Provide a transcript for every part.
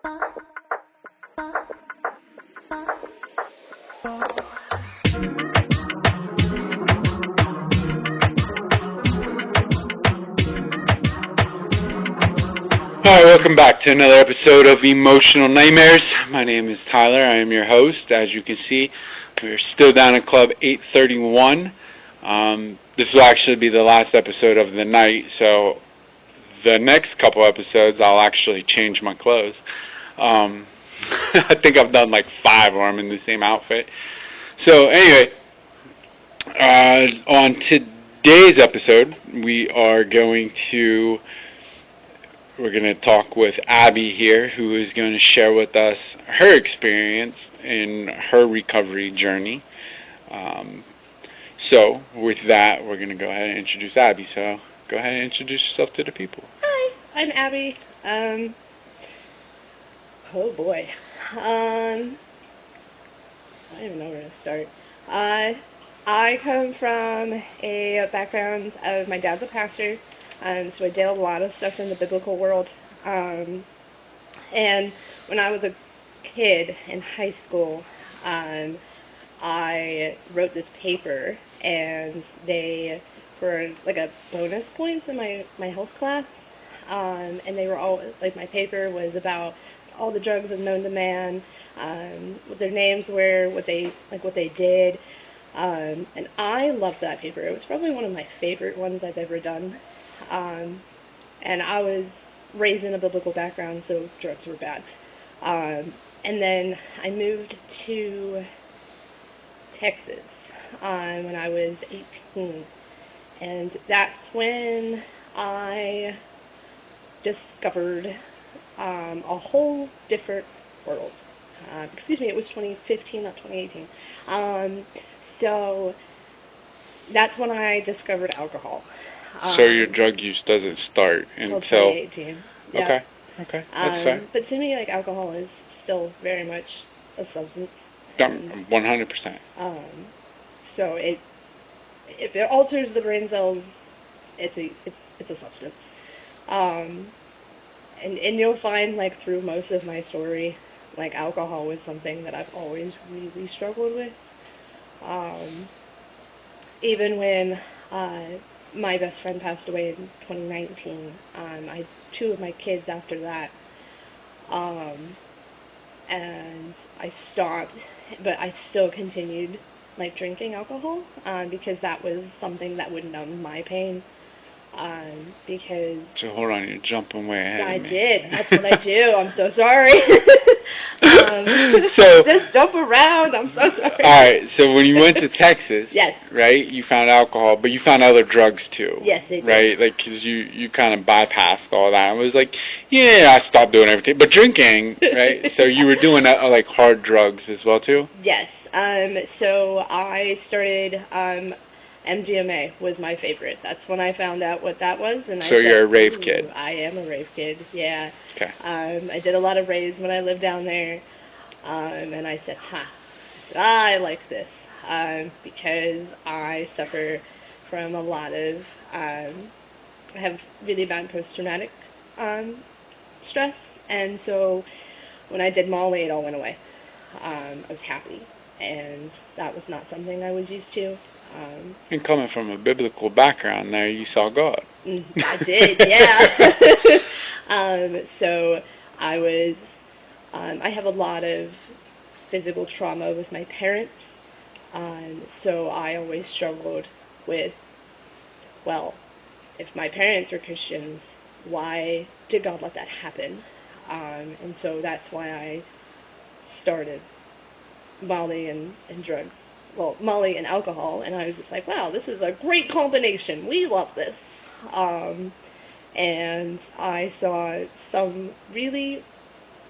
Alright, welcome back to another episode of Emotional Nightmares. My name is Tyler. I am your host. As you can see, we're still down at Club 831. This will actually be the last episode of the night, so the next couple episodes I'll actually change my clothes. I think I've done like 5 where I'm in the same outfit. So anyway, on today's episode, we're going to talk with Abby here, who is going to share with us her experience in her recovery journey. So with that, we're going to go ahead and introduce Abby. So go ahead and introduce yourself to the people. Hi, I'm Abby. Oh boy. I don't even know where to start. I come from a background of my dad's a pastor, so I did a lot of stuff in the biblical world. And when I was a kid in high school, I wrote this paper, and they were like a bonus points in my health class. And they were all, like, my paper was about all the drugs known to man, what their names were, what they did, and I loved that paper. It was probably one of my favorite ones I've ever done, and I was raised in a biblical background, so drugs were bad, and then I moved to Texas when I was 18, and that's when I discovered a whole different world. It was 2015, not 2018. So that's when I discovered alcohol. So your drug use doesn't start until 2018. Yeah. Okay, that's fair. But to me, like, alcohol is still very much a substance. 100%. So if it alters the brain cells, it's a substance. And you'll find, like, through most of my story, like, alcohol was something that I've always really struggled with. Even when my best friend passed away in 2019, I had 2 of my kids after that, and I stopped, but I still continued, like, drinking alcohol, because that was something that would numb my pain. Because... So hold on, you're jumping way ahead of me. I did. That's what I do. I'm so sorry. So just jump around. I'm so sorry. Alright, so when you went to Texas, yes, right, you found alcohol, but you found other drugs too. Yes, they did. Right? Like, because you kind of bypassed all that. It was like, yeah, I stopped doing everything. But drinking, right? So you were doing like hard drugs as well too? Yes. So I started... MDMA was my favorite. That's when I found out what that was. And so you're a rave kid. I am a rave kid, yeah. Okay. I did a lot of raves when I lived down there. And I said, I like this. Because I suffer from a lot of... I have really bad post-traumatic stress. And so when I did Molly, it all went away. I was happy. And that was not something I was used to. And coming from a biblical background there, you saw God. I did, yeah. So I was, I have a lot of physical trauma with my parents, so I always struggled with, well, if my parents were Christians, why did God let that happen? And so that's why I started Molly and drugs. Well, Molly and alcohol, and I was just like, wow, this is a great combination. We love this. And I saw some really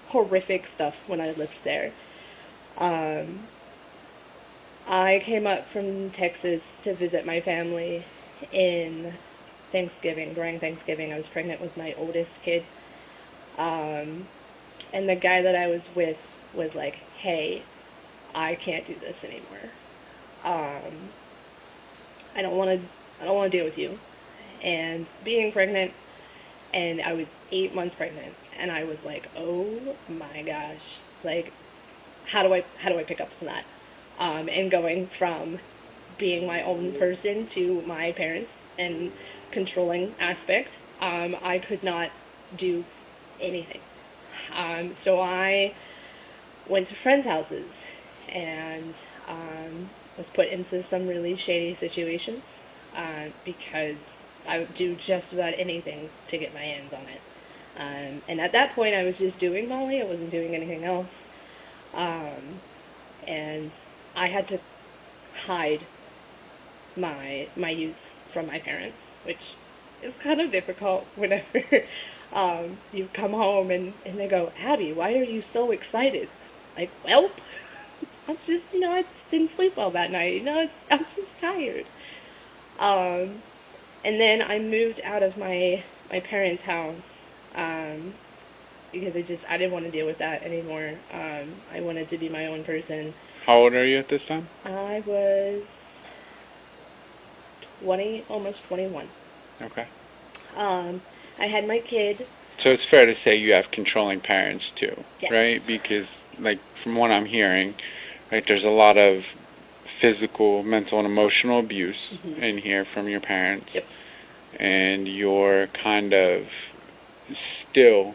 horrific stuff when I lived there. I came up from Texas to visit my family in Thanksgiving. During Thanksgiving, I was pregnant with my oldest kid. And the guy that I was with was like, hey, I can't do this anymore. I don't want to deal with you. And being pregnant and I was 8 months pregnant, and I was like, oh my gosh, like, how do I pick up from that? And going from being my own person to my parents and controlling aspect, I could not do anything. So I went to friends' houses and was put into some really shady situations because I would do just about anything to get my hands on it. And at that point, I was just doing Molly. I wasn't doing anything else. And I had to hide my use from my parents, which is kind of difficult whenever you come home and they go, Abby, why are you so excited? Like, well, I'm just, I just didn't sleep well that night. I'm just tired. And then I moved out of my parents' house because I didn't want to deal with that anymore. I wanted to be my own person. How old are you at this time? I was 20, almost 21. Okay. I had my kid. So it's fair to say you have controlling parents too, Yes. right? Because, like, from what I'm hearing, right, there's a lot of physical, mental, and emotional abuse in here from your parents. Yep. And you're kind of still,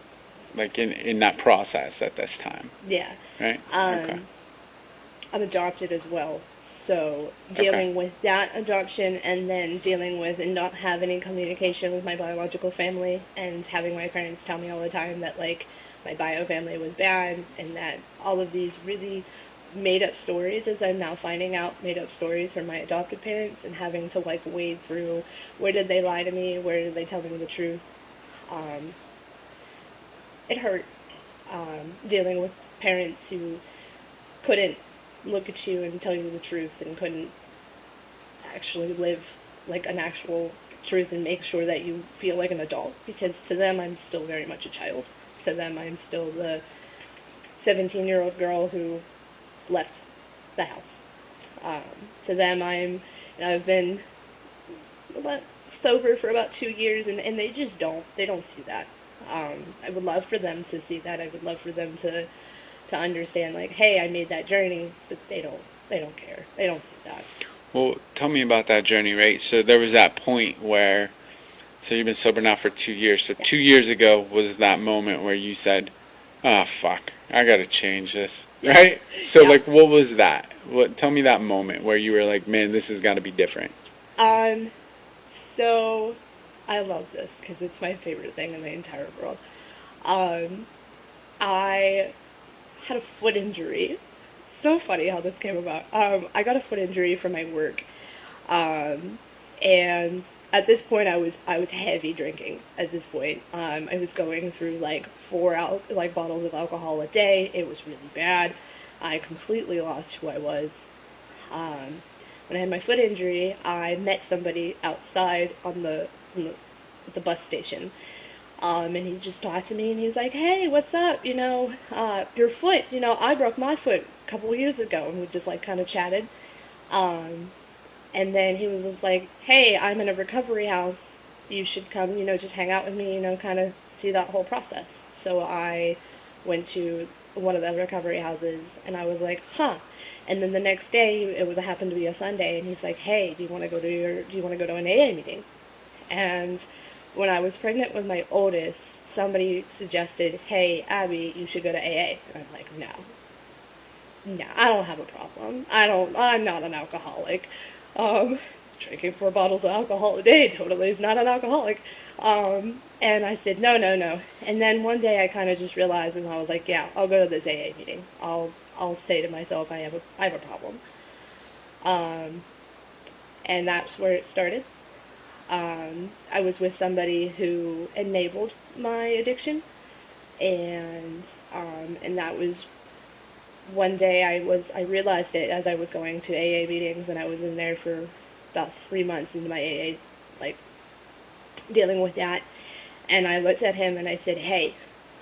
like, in that process at this time. Yeah. Right? Okay. I'm adopted as well, so dealing with that adoption and then dealing with and not having any communication with my biological family and having my parents tell me all the time that, like, my bio family was bad and that all of these really made-up stories, as I'm now finding out, made-up stories from my adopted parents, and having to, like, wade through where did they lie to me, where did they tell me the truth. It hurt dealing with parents who couldn't look at you and tell you the truth and couldn't actually live like an actual truth and make sure that you feel like an adult, because to them I'm still very much a child. To them I'm still the 17-year-old girl who left the house. To them I've been sober for about 2 years and they just don't see that. I would love for them to see that. I would love for them to understand, like, hey, I made that journey, but they don't care. They don't see that. Well, tell me about that journey, right? So there was that point where, so you've been sober now for 2 years. So 2 years ago was that moment where you said, oh, fuck, I gotta change this, right? So, like, what was that? Tell me that moment where you were like, man, this has got to be different. So I love this because it's my favorite thing in the entire world. I had a foot injury. So funny how this came about. I got a foot injury from my work, and at this point I was heavy drinking. At this point, I was going through like 4 bottles of alcohol a day. It was really bad. I completely lost who I was. When I had my foot injury, I met somebody outside on the bus station. And he just talked to me, and he was like, hey, what's up, your foot, I broke my foot a couple of years ago, and we just, like, kind of chatted, and then he was just like, hey, I'm in a recovery house, you should come, just hang out with me, kind of see that whole process. So I went to one of the recovery houses, and I was like, huh, and then the next day, happened to be a Sunday, and he's like, hey, do you want to go to an AA meeting? And when I was pregnant with my oldest, somebody suggested, hey, Abby, you should go to AA. And I'm like, no, I don't have a problem. I'm not an alcoholic. Drinking 4 bottles of alcohol a day totally is not an alcoholic. And I said, no. And then one day I kind of just realized, and I was like, yeah, I'll go to this AA meeting. I'll say to myself, I have a problem. And that's where it started. I was with somebody who enabled my addiction, and that was one day I realized it as I was going to AA meetings, and I was in there for about 3 months into my AA, like, dealing with that, and I looked at him and I said, hey,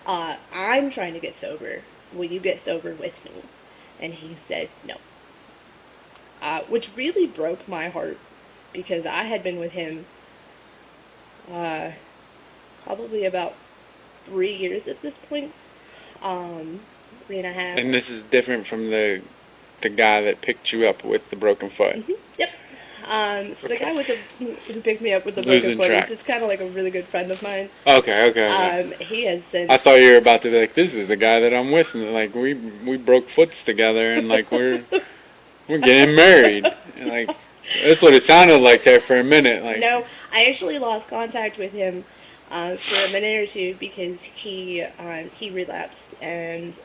I'm trying to get sober, will you get sober with me? And he said no, which really broke my heart, because I had been with him probably about 3 years at this point. 3.5. And this is different from the guy that picked you up with the broken foot. Yep. So the guy who picked me up with the Losing broken foot track. is just kind of like a really good friend of mine. Okay. He has since. I thought you were about to be like, this is the guy that I'm with, and like we broke foots together, and like we're getting married, and like that's what it sounded like there for a minute. Like, no, I actually lost contact with him for a minute or two because he relapsed and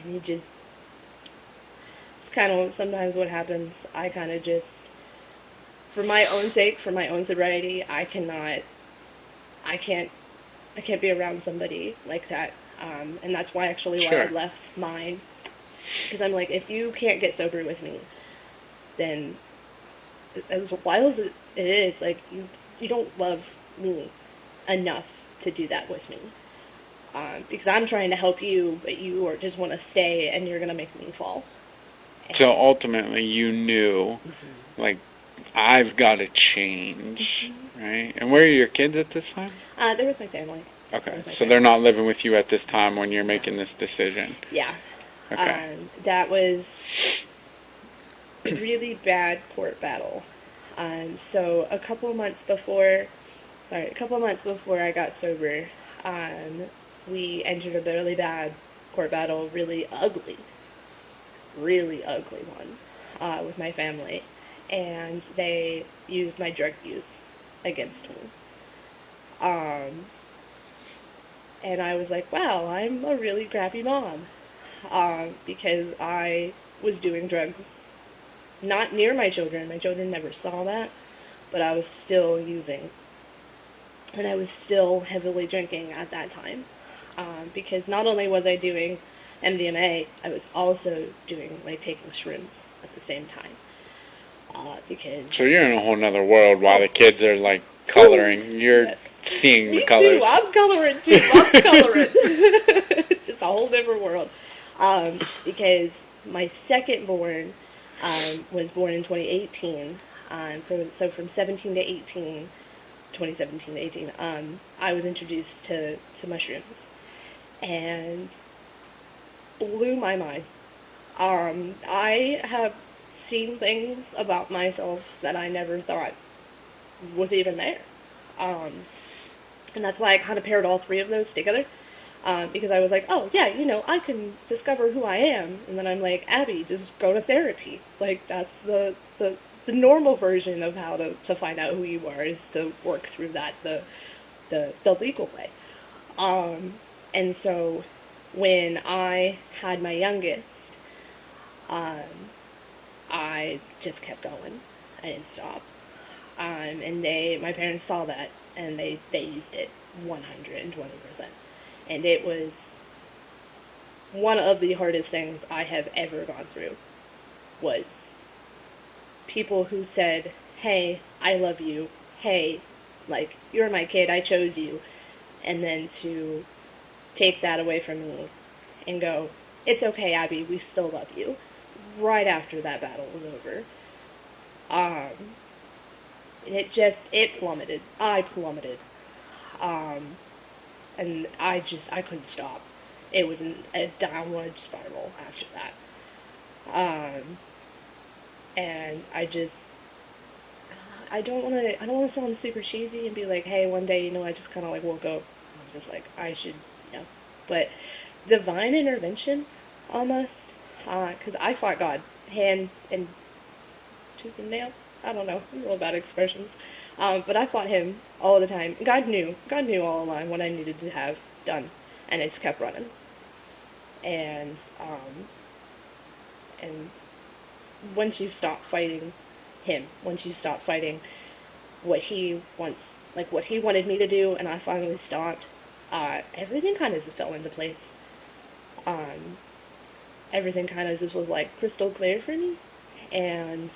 he just. It's kind of sometimes what happens. I kind of just, for my own sake, for my own sobriety, I can't be around somebody like that. And that's why why I left mine. Because I'm like, if you can't get sober with me, then as wild as it is, like, you don't love me enough to do that with me. Because I'm trying to help you, but you just want to stay and you're going to make me fall. So ultimately you knew, like, I've got to change, right? And where are your kids at this time? They're with my family. Okay, so they're not living with you at this time when you're making this decision. Yeah. Okay. That was a really bad court battle. So a couple months before I got sober, we entered a really bad court battle, really ugly one, with my family, and they used my drug use against me. And I was like, wow, I'm a really crappy mom, because I was doing drugs, not near my children. My children never saw that, but I was still using, and I was still heavily drinking at that time, because not only was I doing MDMA, I was also doing, like, taking shrooms at the same time. Because. So you're in a whole nother world while the kids are, like, coloring. You're seeing the colors. Me too. I'm coloring too. I'm coloring. It's just a whole different world. Because my second born was born in 2018. From 17 to 18, 2017 to 18, I was introduced to mushrooms, and blew my mind. I have seen things about myself that I never thought was even there. And that's why I kind of paired all three of those together. Because I was like, oh, yeah, I can discover who I am. And then I'm like, Abby, just go to therapy. Like, that's the normal version of how to find out who you are, is to work through that the legal way. And so when I had my youngest, I just kept going. I didn't stop. And my parents saw that, and they used it 120%. And it was one of the hardest things I have ever gone through, was people who said, hey, I love you, hey, like, you're my kid, I chose you, and then to take that away from me and go, it's okay, Abby, we still love you, right after that battle was over. And it plummeted. I plummeted. And I couldn't stop. It was a downward spiral after that. And I don't want to sound super cheesy and be like, hey, one day, I just kind of like woke up. I was just like, I should, But divine intervention, almost, because I fought God hand and tooth and nail. I don't know, I'm real bad expressions. But I fought him all the time. God knew all along what I needed to have done, and it just kept running. And once you stop fighting him, once you stop fighting what he wants, like what he wanted me to do, and I finally stopped, everything kind of just fell into place. Everything kind of just was like crystal clear for me, and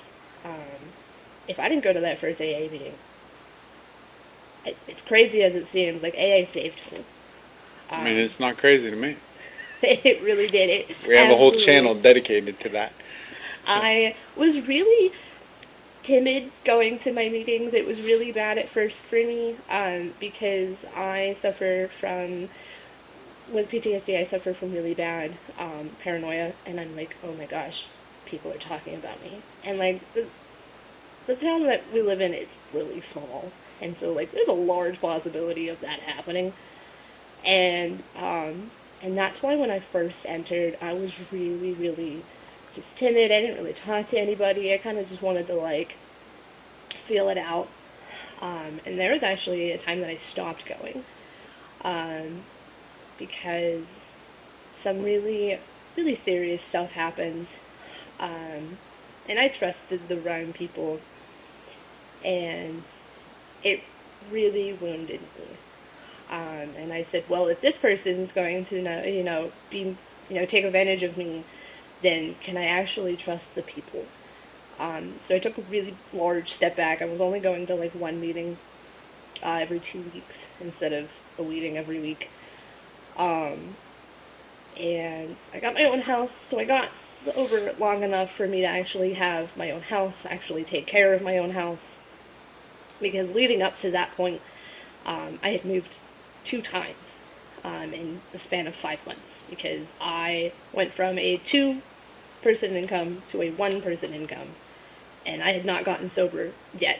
if I didn't go to that first AA meeting, it's crazy as it seems, like, AA saved me. I mean, it's not crazy to me. It really did. We have a whole channel dedicated to that. So. I was really timid going to my meetings. It was really bad at first for me because I suffer from, with PTSD, I suffer from really bad paranoia, and I'm like, oh my gosh, people are talking about me. And like, the town that we live in is really small, and so like, there's a large possibility of that happening. And that's why when I first entered, I was really, really just timid. I didn't really talk to anybody. I kind of just wanted to like feel it out. And there was actually a time that I stopped going because some really, really serious stuff happened. And I trusted the wrong people, and it really wounded me. And I said, well, if this person's going to, take advantage of me, then can I actually trust the people? So I took a really large step back. I was only going to like one meeting every 2 weeks instead of a meeting every week. And I got my own house, so I got sober long enough for me to actually have my own house, actually take care of my own house. Because leading up to that point, I had moved 2 times in the span of 5 months, because I went from a 2-person income to a 1-person income, and I had not gotten sober yet.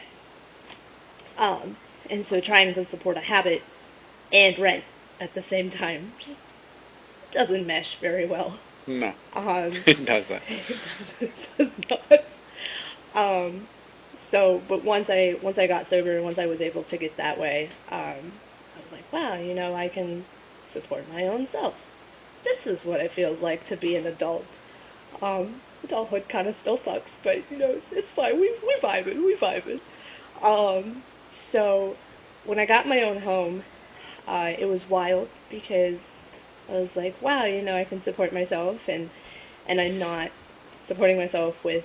And so trying to support a habit and rent at the same time just doesn't mesh very well. No, it doesn't. It does not. But once I got sober and once I was able to get that way, I was like, wow, I can support my own self. This is what it feels like to be an adult. Adulthood kind of still sucks, but it's fine. We vibing. So when I got my own home, it was wild because I was like, wow, I can support myself, and I'm not supporting myself with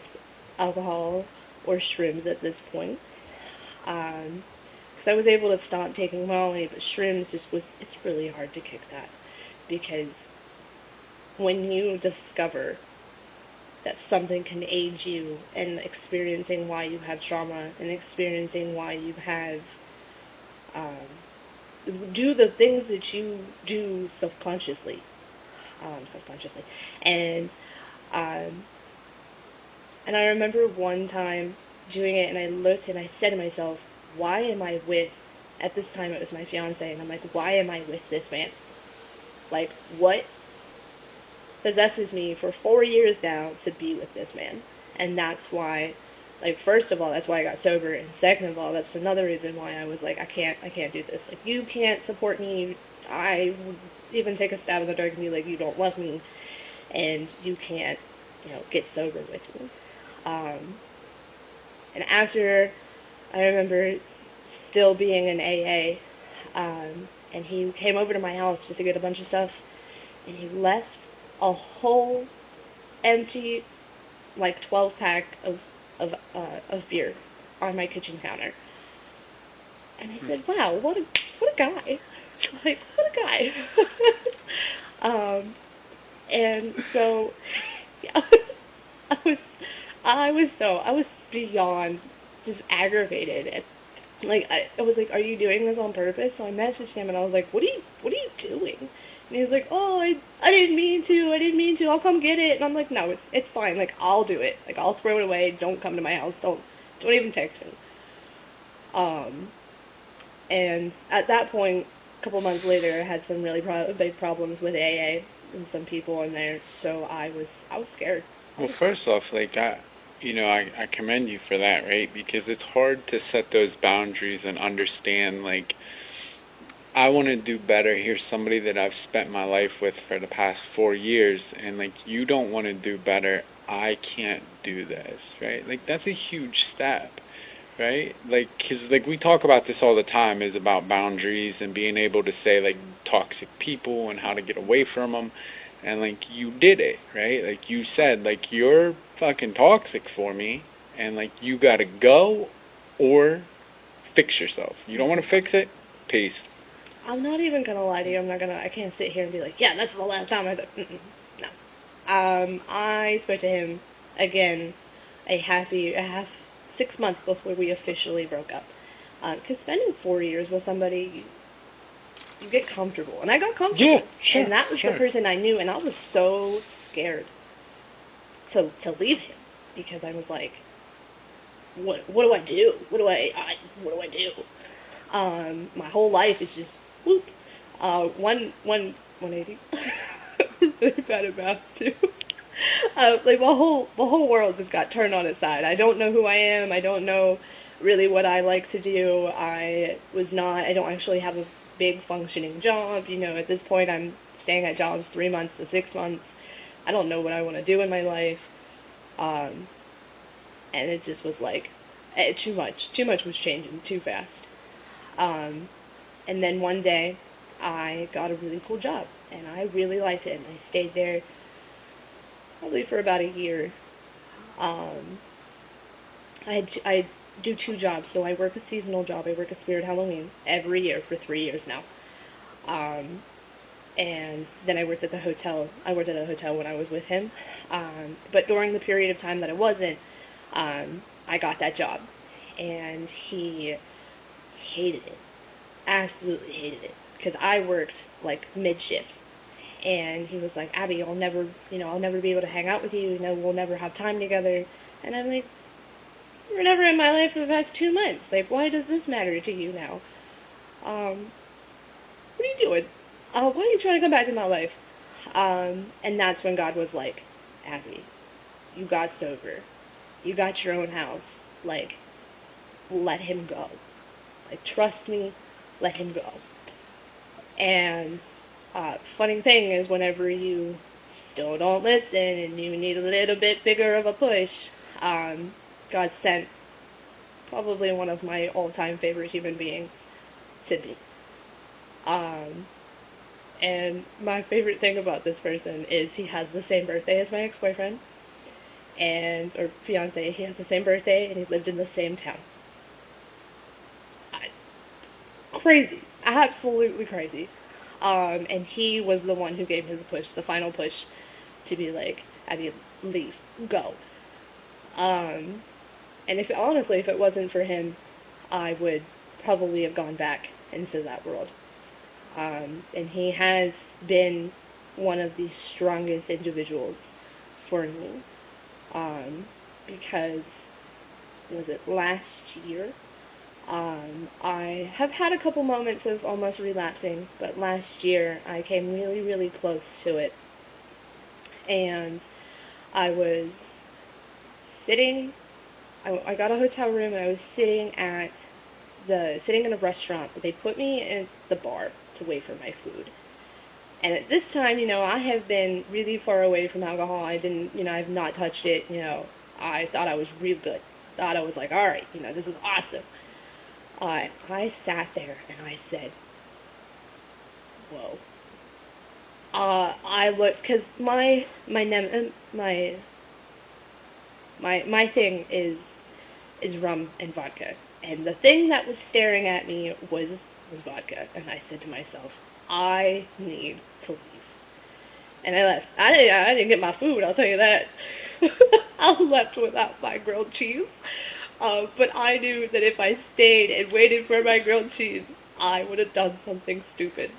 alcohol or shrooms at this point. Because I was able to stop taking Molly, but shrooms it's really hard to kick that. Because when you discover that something can aid you in experiencing why you have trauma and experiencing why you have do the things that you do subconsciously, and I remember one time doing it, and I looked and I said to myself, why am I with, at this time it was my fiance, and I'm like, why am I with this man? Like, what possesses me for 4 years now to be with this man? And that's why, like, first of all, that's why I got sober, and second of all, that's another reason why I was like, I can't do this. Like, you can't support me. I would even take a stab in the dark and be like, you don't love me, and you can't, get sober with me. And after, I remember still being in AA, and he came over to my house just to get a bunch of stuff, and he left a whole empty, like, 12-pack of beer on my kitchen counter. And I said, wow, what a guy. Like, what a guy. And so, yeah, I was beyond just aggravated. And, like, I was like, are you doing this on purpose? So I messaged him and I was like, what are you doing? And he was like, oh, I didn't mean to, I'll come get it. And I'm like, no, it's fine, like, I'll do it. Like, I'll throw it away, don't come to my house, don't even text me. And at that point, a couple months later, I had some really big problems with AA and some people in there, so I was scared. Well, first off, like, I commend you for that, right? Because it's hard to set those boundaries and understand, like, I want to do better. Here's somebody that I've spent my life with for the past 4 years, and, like, you don't want to do better. I can't do this, right? Like, that's a huge step, right? Like, because, like, we talk about this all the time, is about boundaries and being able to say, like, toxic people and how to get away from them. And, like, you did it, right? Like, you said, like, you're fucking toxic for me, and, like, you gotta go or fix yourself. You don't want to fix it? Peace. I'm not even gonna lie to you. I can't sit here and be like, yeah, that's the last time. I was like, no. I spoke to him again a half 6 months before we officially broke up. Because spending 4 years with somebody, you get comfortable. And I got comfortable. Yeah, sure. And that was the person I knew, and I was so scared to leave him. Because I was like, what do I do? What do I do? My whole life is just, whoop. 180. I'm really bad at math, too. Like, my whole world just got turned on its side. I don't know who I am. I don't know really what I like to do. I don't actually have a big functioning job. At this point, I'm staying at jobs 3 months to 6 months. I don't know what I want to do in my life. And it just was like, too much. Too much was changing too fast. And then one day, I got a really cool job, and I really liked it, and I stayed there probably for about a year. I do 2 jobs, so I work a seasonal job. I work a Spirit Halloween every year for 3 years now. And then I worked at the hotel. I worked at a hotel when I was with him. But during the period of time that I wasn't, I got that job. And he hated it. Absolutely hated it. Because I worked, like, mid-shift. And he was like, Abby, I'll never be able to hang out with you. We'll never have time together. And I'm like, you were never in my life for the past 2 months. Like, why does this matter to you now? What are you doing? Why are you trying to come back to my life? And that's when God was like, Abby, you got sober. You got your own house. Like, let him go. Like, trust me, let him go. And funny thing is, whenever you still don't listen and you need a little bit bigger of a push, God sent probably one of my all-time favorite human beings, Sydney. And my favorite thing about this person is he has the same birthday as my ex-boyfriend, or fiance. He has the same birthday, and he lived in the same town. Crazy. Absolutely crazy. And he was the one who gave me the push, the final push, to be like, Abby, leave, go. And if it wasn't for him, I would probably have gone back into that world. And he has been one of the strongest individuals for me. Because, was it last year? I have had a couple moments of almost relapsing, but last year I came really, really close to it. And I was sitting, I got a hotel room, and I was sitting in a restaurant, but they put me in the bar to wait for my food. And at this time, I have been really far away from alcohol. I've not touched it. I thought I was real good. Thought I was like, all right, this is awesome. I sat there and I said, whoa. I looked, because my thing is rum and vodka. And the thing that was staring at me was vodka. And I said to myself, I need to leave. And I left. I didn't get my food, I'll tell you that. I left without my grilled cheese. But I knew that if I stayed and waited for my grilled cheese, I would have done something stupid.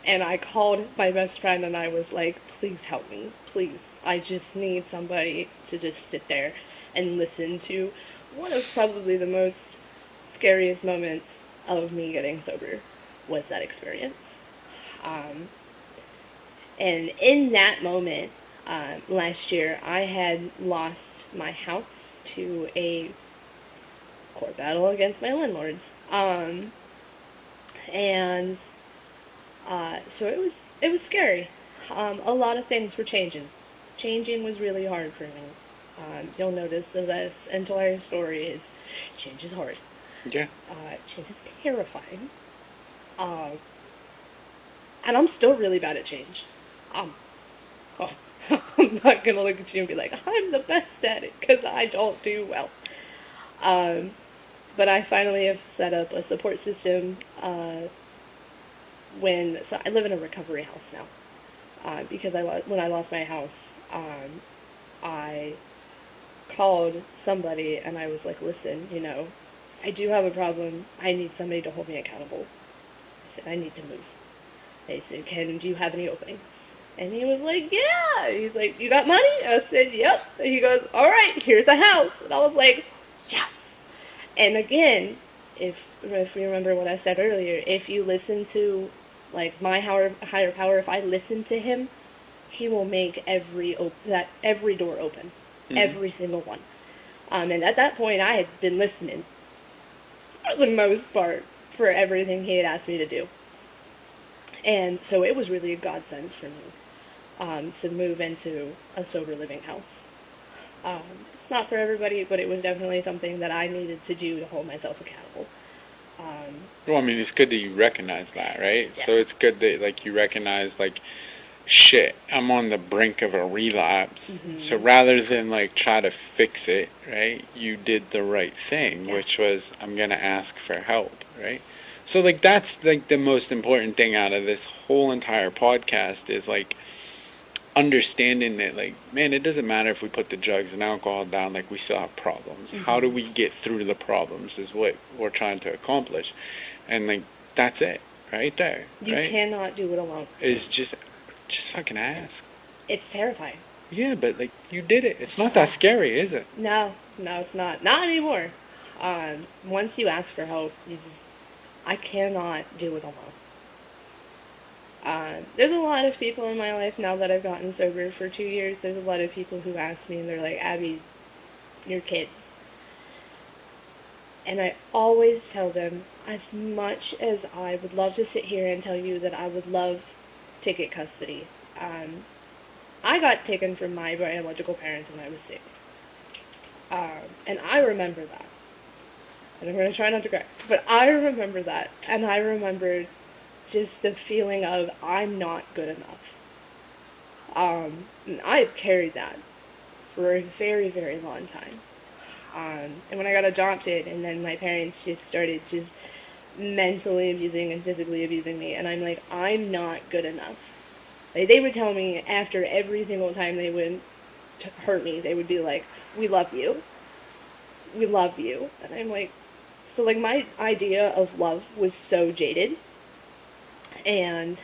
And I called my best friend and I was like, please help me, please. I just need somebody to just sit there and listen to one of probably the most scariest moments of me getting sober was that experience. And in that moment, last year, I had lost my house to a court battle against my landlords. So it was scary. A lot of things were changing. Changing was really hard for me. You'll notice that this entire story is change is hard. Yeah. Change is terrifying. And I'm still really bad at change. I'm not gonna look at you and be like, I'm the best at it, because I don't do well. But I finally have set up a support system. So I live in a recovery house now, because when I lost my house, I called somebody and I was like, listen, I do have a problem. I need somebody to hold me accountable. I said, I need to move. They said, do you have any openings? And he was like, yeah. He's like, you got money? I said, yep. And he goes, all right, here's a house. And I was like, yes. And again, if you remember what I said earlier, if you listen to, like, my higher power, if I listen to him, he will make every door open. Mm-hmm. Every single one. And at that point, I had been listening, for the most part, for everything he had asked me to do. And so it was really a godsend for me to move into a sober living house. It's not for everybody, but it was definitely something that I needed to do to hold myself accountable. Well, I mean, it's good that you recognize that, right? Yeah. So it's good that, like, you recognize, like, shit, I'm on the brink of a relapse. Mm-hmm. So rather than, like, try to fix it, right, you did the right thing, which was, I'm going to ask for help, right? So, like, that's, like, the most important thing out of this whole entire podcast is, like, understanding that, like, man, it doesn't matter if we put the drugs and alcohol down, like, we still have problems. Mm-hmm. How do we get through the problems is what we're trying to accomplish. And, like, that's it, right there. You cannot do it alone. It's just fucking ask. It's terrifying. Yeah, but, like, you did it. It's not that scary, is it? No, it's not. Not anymore. Once you ask for help, I cannot do it alone. There's a lot of people in my life now that I've gotten sober for 2 years. There's a lot of people who ask me and they're like, Abby, your kids. And I always tell them, as much as I would love to sit here and tell you that I would love to get custody, I got taken from my biological parents when I was 6. And I remember that. And I'm going to try not to cry. But I remember that. And I remember just the feeling of, I'm not good enough. And I've carried that for a very, very long time. And when I got adopted, and then my parents just started just mentally abusing and physically abusing me, and I'm like, I'm not good enough. Like, they would tell me after every single time they would hurt me, they would be like, we love you. We love you. And I'm like, so, like, my idea of love was so jaded. And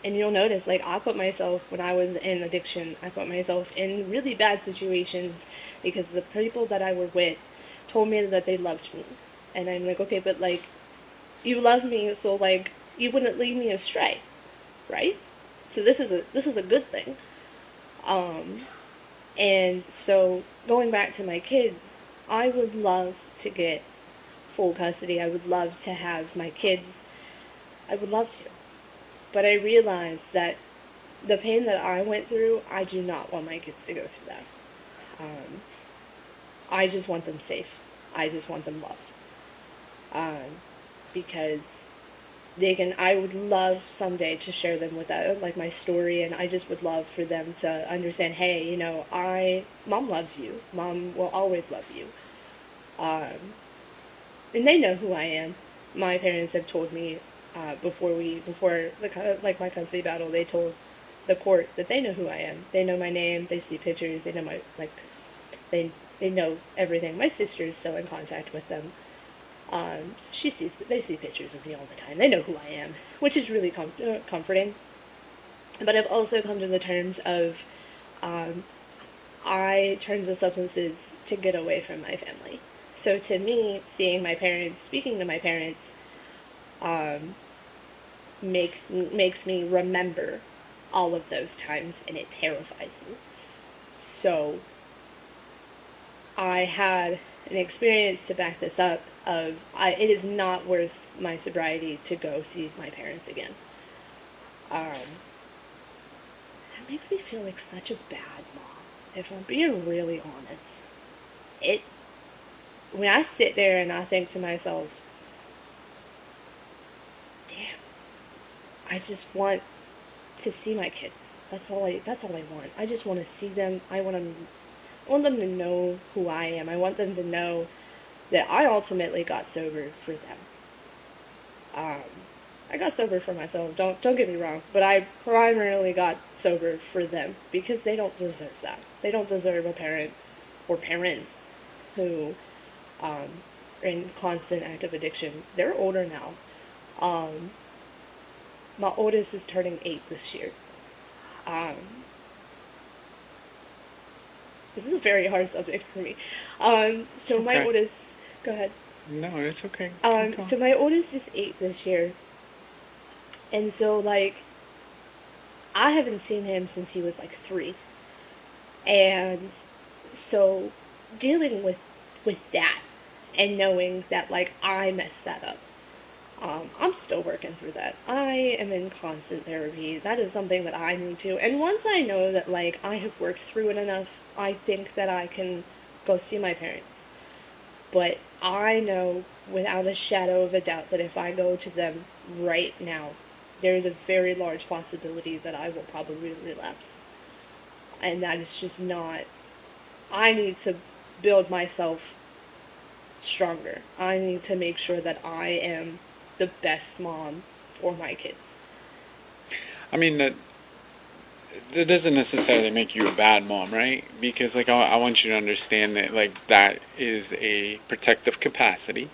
you'll notice, like, I put myself, when I was in addiction, I put myself in really bad situations because the people that I were with told me that they loved me. And I'm like, okay, but, like, you love me, so, like, you wouldn't lead me astray, right? So this is a good thing. And so, going back to my kids, I would love to get full custody. I would love to have my kids. I would love to. But I realized that the pain that I went through, I do not want my kids to go through that. I just want them safe. I just want them loved. Because I would love someday to share them with that, like, my story, and I just would love for them to understand, hey, Mom loves you. Mom will always love you. And they know who I am. My parents have told me, before my custody battle, they told the court that they know who I am. They know my name. They see pictures. They know they know everything. My sister's still in contact with them. They see pictures of me all the time. They know who I am, which is really comforting. But I've also come to the terms of, I turned to substances to get away from my family. So to me, seeing my parents, speaking to my parents, makes me remember all of those times, and it terrifies me. So I had an experience to back this up of, it is not worth my sobriety to go see my parents again. That makes me feel like such a bad mom, if I'm being really honest. When I sit there and I think to myself, damn, I just want to see my kids. That's all I want. I just want to see them. I want them to know who I am. I want them to know that I ultimately got sober for them. I got sober for myself. Don't get me wrong, but I primarily got sober for them because they don't deserve that. They don't deserve a parent or parents who are in constant active addiction, they're older now. Um, my oldest is turning 8 this year. Um, this is a very hard subject for me. So my Okay. oldest, go ahead. No, it's okay. So my oldest is 8 this year, and so like I haven't seen him since he was like 3, and so dealing with that and knowing that like I messed that up. I'm still working through that. I am in constant therapy. That is something that I need to. And once I know that like I have worked through it enough, I think that I can go see my parents. But I know without a shadow of a doubt that if I go to them right now, there is a very large possibility that I will probably relapse. And that is just not. I need to build myself stronger. I need to make sure that I am the best mom for my kids. I mean, that doesn't necessarily make you a bad mom, right? Because, like, I want you to understand that, like, that is a protective capacity,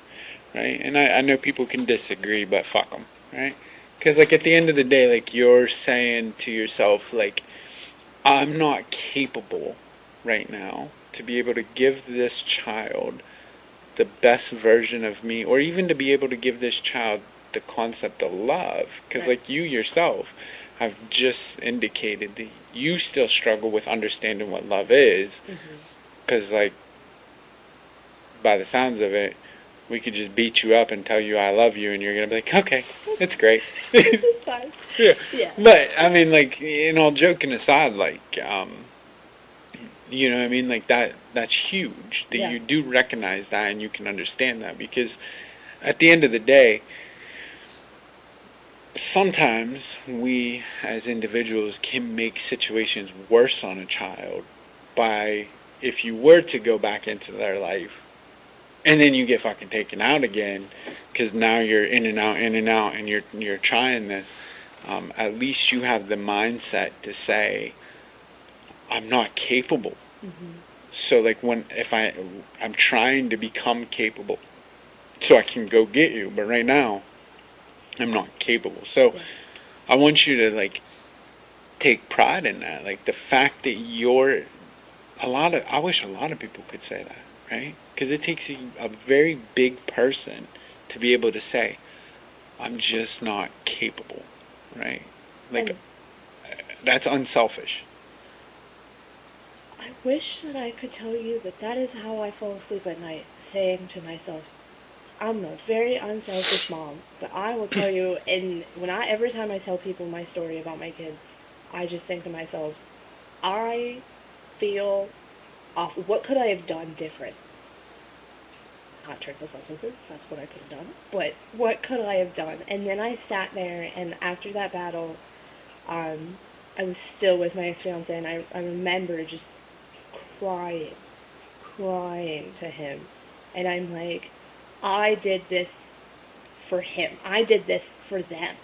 right? And I know people can disagree, but fuck them, right? Because, like, at the end of the day, like, you're saying to yourself, like, I'm not capable right now to be able to give this child the best version of me, or even to be able to give this child the concept of love. Because, Right. like, you yourself have just indicated that you still struggle with understanding what love is. Because, like, by the sounds of it, we could just beat you up and tell you I love you, and you're going to be like, okay, it's great. It's fine. Yeah. Yeah. But, I mean, like, in all joking aside, like, you know what I mean? Like, that's huge, that Yeah. you do recognize that and you can understand that, because at the end of the day, sometimes we as individuals can make situations worse on a child by, if you were to go back into their life and then you get fucking taken out again because now you're in and out, and you're trying this, at least you have the mindset to say, I'm not capable. So, like, if I'm trying to become capable so I can go get you, but right now I'm not capable. So Yeah. I want you to, like, take pride in that. Like, the fact that I wish a lot of people could say that, right? Because it takes a very big person to be able to say, I'm just not capable, right? Like, And that's unselfish. I wish that I could tell you that that is how I fall asleep at night, saying to myself, I'm a very unselfish mom. But I will tell you, and every time I tell people my story about my kids, I just think to myself, I feel awful. What could I have done different? Not turn to substances. That's what I could have done. But what could I have done? And then I sat there, and after that battle, I was still with my ex-fiance, and I remember just crying, crying to him. And I'm like, I did this for him. I did this for them.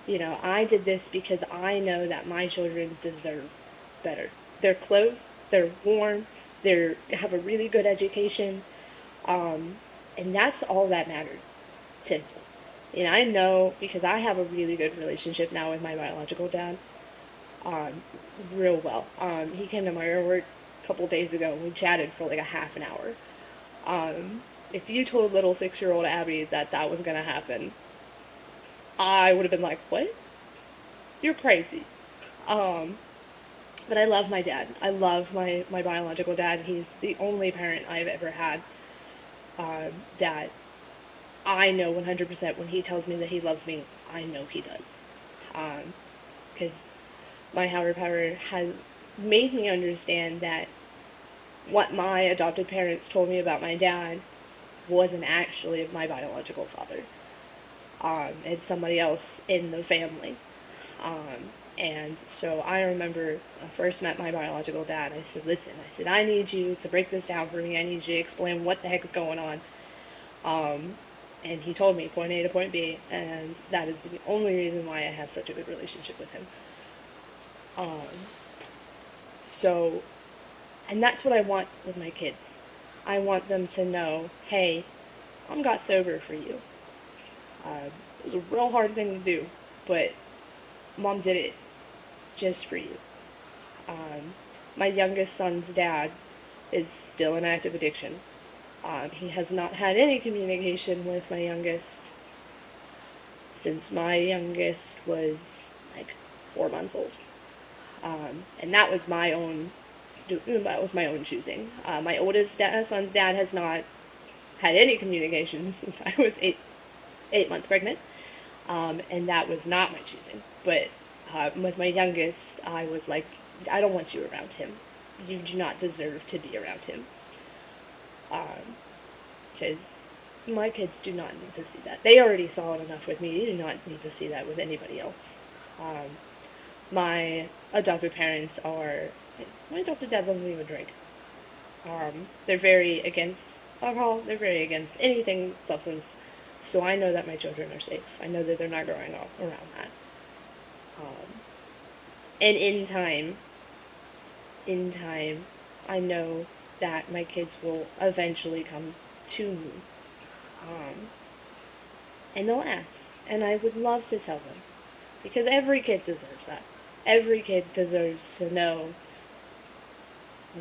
I did this because I know that my children deserve better. They're clothed, they're warm, they have a really good education, and that's all that mattered to me. And I know because I have a really good relationship now with my biological dad, um, real well. He came to my work a couple days ago and we chatted for like a half an hour. If you told little 6-year-old Abby that that was gonna happen, I would have been like, "What? You're crazy." Um, but I love my dad. I love my biological dad. He's the only parent I've ever had that I know 100% when he tells me that he loves me, I know he does. Because my higher power has made me understand that what my adopted parents told me about my dad wasn't actually my biological father. It's somebody else in the family. And so I remember I first met my biological dad. I said, listen, I need you to break this down for me. I need you to explain what the heck is going on. And he told me point A to point B, and that is the only reason why I have such a good relationship with him. So And that's what I want with my kids. I want them to know, hey, Mom got sober for you. It was a real hard thing to do, but Mom did it just for you. My youngest son's dad is still in active addiction. He has not had any communication with my youngest since my youngest was like 4 months old. And that was my own choosing. My oldest son's dad has not had any communication since I was eight months pregnant, and that was not my choosing. But with my youngest, I was like, I don't want you around him. You do not deserve to be around him. Because my kids do not need to see that. They already saw it enough with me. They do not need to see that with anybody else. My adopted parents are... My adopted dad doesn't even drink. They're very against alcohol. They're very against anything substance. So I know that my children are safe. I know that they're not growing up around that. And in time, I know that my kids will eventually come to me. And they'll ask. And I would love to tell them. Because every kid deserves that. Every kid deserves to know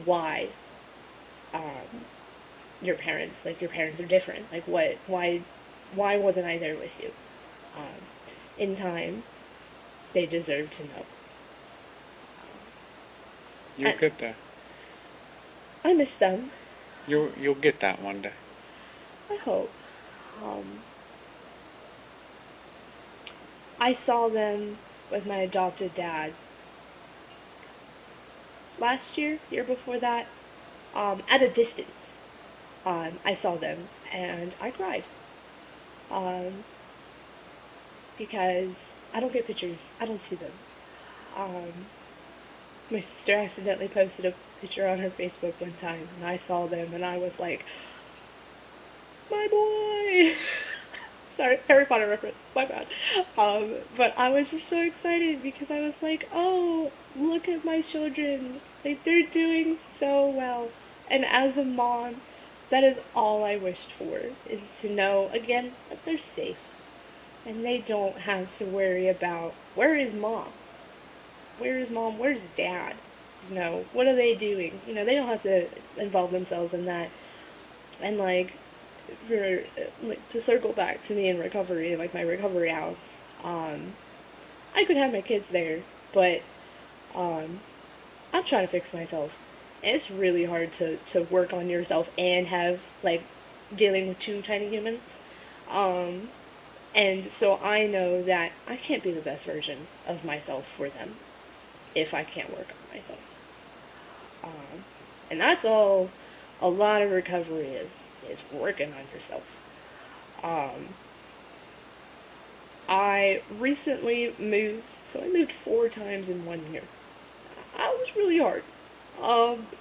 why your parents are different. Like, why wasn't I there with you? In time, they deserve to know. You'll get there. I miss them. You'll get that one day. I hope. I saw them with my adopted dad last year before that, at a distance. I saw them and I cried. Because I don't get pictures. I don't see them. My sister accidentally posted a picture on her Facebook one time, and I saw them, and I was like, my boy! Sorry, Harry Potter reference, my bad. But I was just so excited because I was like, oh, look at my children. Like, they're doing so well. And as a mom, that is all I wished for, is to know, again, that they're safe. And they don't have to worry about, where is mom? Where is mom? Where's dad? You know, what are they doing? You know, they don't have to involve themselves in that. And, like, to circle back to me in recovery, like my recovery house, I could have my kids there, but I'm trying to fix myself. And it's really hard to work on yourself and have, like, dealing with two tiny humans. And so I know that I can't be the best version of myself for them if I can't work on myself. And that's all a lot of recovery is working on yourself. I recently moved, so I moved 4 times in 1 year. That was really hard.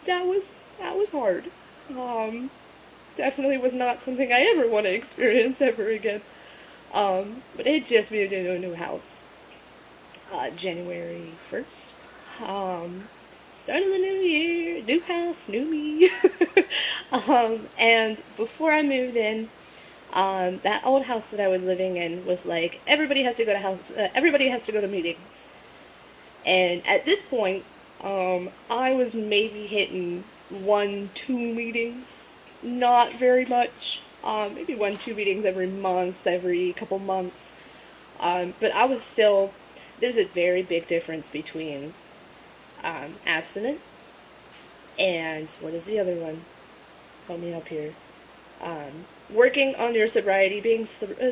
That was hard. Definitely was not something I ever want to experience ever again. But it just moved into a new house. January 1st. Start of the new year, new house, new me. And before I moved in, that old house that I was living in was like, everybody has to go to meetings. And at this point, I was maybe hitting 1-2 meetings, not very much, maybe 1-2 meetings every month, every couple months, but I was still, there's a very big difference between abstinent and, what is the other one? Help me up here. Working on your sobriety, being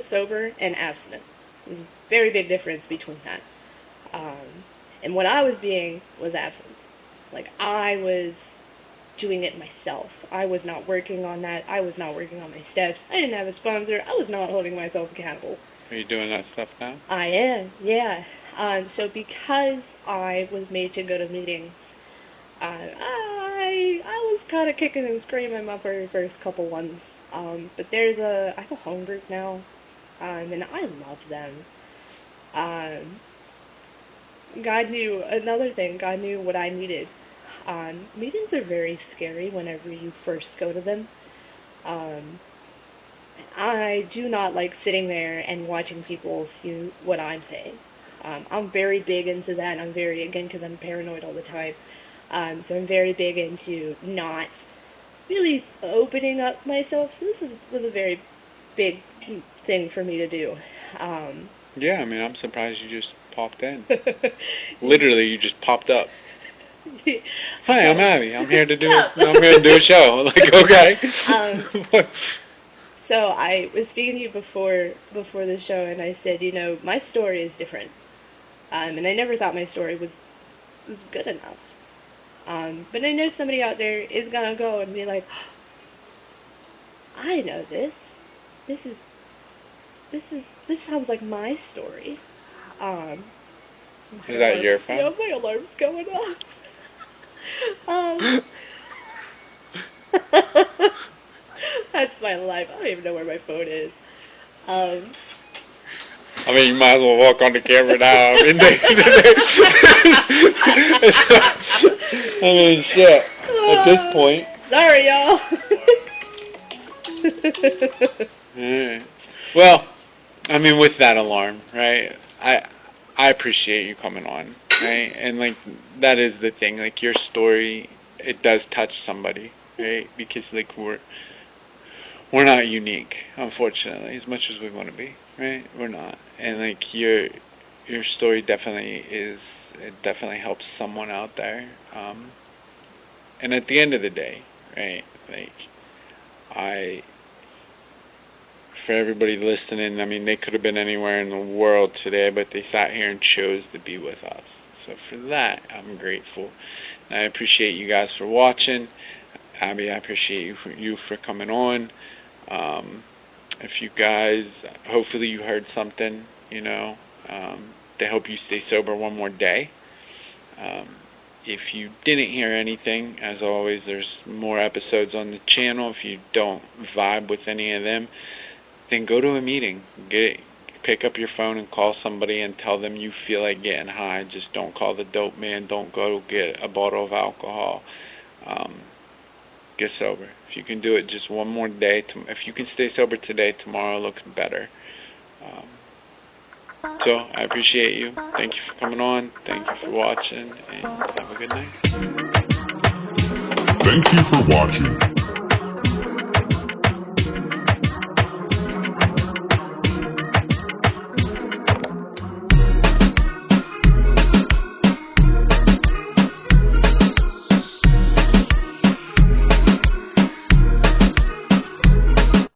sober and abstinent. There's a very big difference between that. And what I was being was absent. Like, I was doing it myself. I was not working on that. I was not working on my steps. I didn't have a sponsor. I was not holding myself accountable. Are you doing that stuff now? I am, yeah. So because I was made to go to meetings, I was kind of kicking and screaming my very first couple ones. But I have a home group now, and I love them. God knew what I needed. Meetings are very scary whenever you first go to them. Um, I do not like sitting there and watching people see what I'm saying. I'm very big into that. I'm very, again, because I'm paranoid all the time. So I'm very big into not really opening up myself. So was a very big thing for me to do. Um, Yeah, I mean, I'm surprised you just popped in. Literally, you just popped up. Hi, I'm Abby. I'm here to do a show. Like, okay. So I was speaking to you before the show, and I said, my story is different, and I never thought my story was good enough. But I know somebody out there is gonna go and be like, I know this. This is this sounds like my story. Is that your phone? Yeah, my alarm's going off. That's my life. I don't even know where my phone is. I mean, you might as well walk on the camera now. I mean, shit. At this point. Sorry, y'all. Alright. Well, I mean, with that alarm, right? I appreciate you coming on, right? And like that is the thing. Like your story, it does touch somebody, right? Because like we're not unique, unfortunately, as much as we want to be, right? We're not. And like your story definitely it definitely helps someone out there. And at the end of the day, right? Like for everybody listening, I mean, they could have been anywhere in the world today, but they sat here and chose to be with us. So for that, I'm grateful. And I appreciate you guys for watching. Abby, I appreciate you for coming on. If you guys, hopefully you heard something, to help you stay sober one more day. If you didn't hear anything, as always, there's more episodes on the channel. If you don't vibe with any of them, then go to a meeting. Pick up your phone and call somebody and tell them you feel like getting high. Just don't call the dope man. Don't go get a bottle of alcohol. Get sober. If you can do it just one more day, if you can stay sober today, tomorrow looks better. So I appreciate you. Thank you for coming on. Thank you for watching, and have a good night. Thank you for watching.